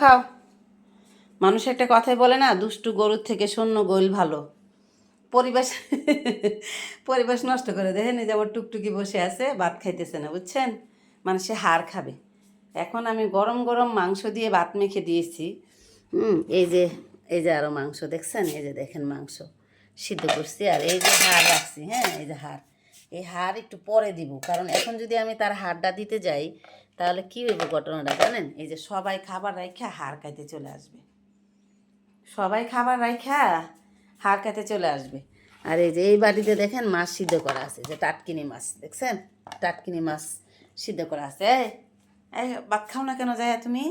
খাও। মানুষ একটা কথাই বলে না, দুষ্টু গরুর থেকে শূন্য গোল ভালো। পরিবেশ পরিবেশ নষ্ট করে দেখেন, এই যে আমার টুকটুকি বসে আছে, ভাত খাইতেছে না, বুঝছেন? মানে সে হাড় খাবে। এখন আমি গরম গরম মাংস দিয়ে ভাত মেখে দিয়েছি। এই যে আরও মাংস দেখছেন, এই যে দেখেন মাংস সিদ্ধ করছি, আর এই যে হাড় রাখছি। হ্যাঁ, এই যে হাড়, এই হাড় একটু পরে দিব, কারণ এখন যদি আমি তার হাড়টা দিতে যাই তাহলে কী হইব ঘটনাটা জানেন? এই যে সবাই খাবার রাইখা হাড় খাইতে চলে আসবে, সবাই খাবার রাইখা হাড় খাইতে চলে আসবে। আর এই যে এই বাড়িতে দেখেন মাছ সিদ্ধ করা আছে, যে টাটকিনি মাছ দেখছেন, টাটকিনি মাছ সিদ্ধ করা আছে। এই ভাত খাও না কেন যায় তুমি?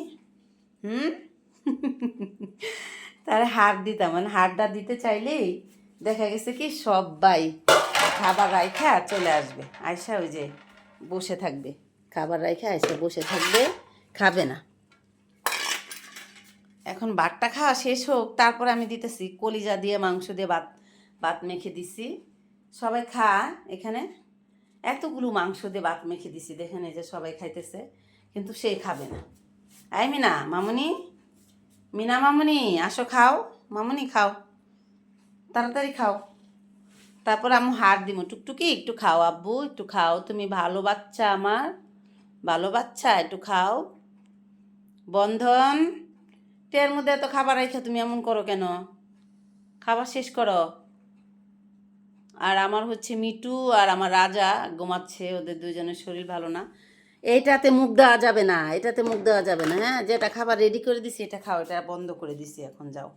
তার হাড় দিতাম, মানে হাড়টা দিতে চাইলেই দেখা গেছে কি সবাই খাবার রাইখা চলে আসবে, আয়সা ওই যে বসে থাকবে, খাবার রাইখা আয়সা বসে থাকবে, খাবে না। এখন ভাতটা খাওয়া শেষ হোক, তারপরে আমি দিতেছি কলিজা দিয়ে মাংস দিয়ে ভাত ভাত মেখে দিছি। সবাই খা, এখানে এতগুলো মাংস দিয়ে ভাত মেখে দিছি, দেখেন এই যে সবাই খাইতেছে, কিন্তু সে খাবে না। আই মিনা মামুনি, মিনা মামুনি আসো খাও, মামুনি খাও, তাড়াতাড়ি খাও। তারপর আমি হাড় দিব, টুকটুকি একটু খাও আব্বু, একটু খাও, তুমি ভালো বাচ্চা, আমার ভালো বাচ্চা, একটু খাও। বন্ধন, টের মধ্যে এত খাবার রেখে তুমি এমন করো কেন? খাবার শেষ করো। আর আমার হচ্ছে মিটু আর আমার রাজা ঘুমাচ্ছে, ওদের দুজনের শরীর ভালো না। এইটাতে মুখ দেওয়া যাবে না, এটাতে মুখ দেওয়া যাবে না। হ্যাঁ, যেটা খাবার রেডি করে দিছি এটা খাও, এটা বন্ধ করে দিছি, এখন যাও।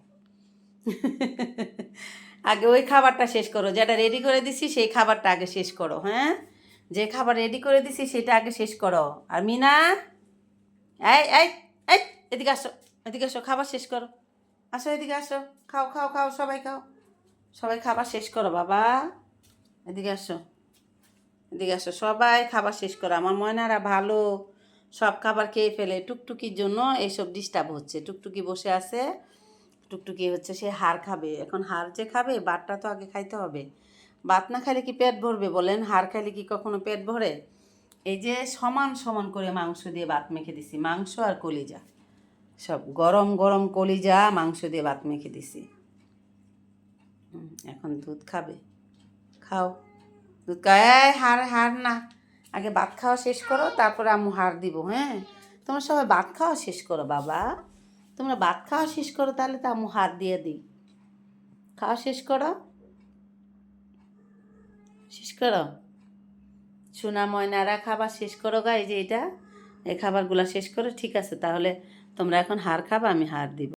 আগে ওই খাবারটা শেষ করো, যেটা রেডি করে দিছি সেই খাবারটা আগে শেষ করো। হ্যাঁ, যে খাবার রেডি করে দিছি সেটা আগে শেষ করো। আর মিনা, এই এই এই এদিকে আসো, এদিকে আসো, খাবার শেষ করো, আসো এদিকে আসো, খাও খাও খাও, সবাই খাও, সবাই খাবার শেষ করো বাবা, এদিকে আসো, এদিকে আসো, সবাই খাবার শেষ করো। আমার ময়নারা ভালো, সব খাবার খেয়ে ফেলে, টুকটুকির জন্য এইসব ডিস্টার্ব হচ্ছে। টুকটুকি বসে আছে, টুকটুকি হচ্ছে সে হাড় খাবে। এখন হাড় যে খাবে, ভাতটা তো আগে খাইতে হবে। ভাত না খাইলে কি পেট ভরবে বলেন? হাড় খাইলে কি কখনো পেট ভরে? এই যে সমান সমান করে মাংস দিয়ে ভাত মেখে দিছি, মাংস আর কলিজা, সব গরম গরম কলিজা মাংস দিয়ে ভাত মেখে দিছি। এখন দুধ খাবে, খাও দুধ খায়। হাড় হাড় না, আগে ভাত খাওয়া শেষ করো, তারপরে আম্মু হাড় দিব। হ্যাঁ, তোমরা সবাই ভাত খাওয়া শেষ করো বাবা, তোমরা ভাত খাওয়া শেষ করো, তাহলে তো আম্মু হাড় দিয়ে দিই। খাওয়া শেষ করো, শেষ করো সোনা ময়নারা, খাবার শেষ করো গা। এই যে এটা, এই খাবারগুলো শেষ করো, ঠিক আছে? তাহলে তোমরা এখন হাড় খাবা, আমি হাড় দিব।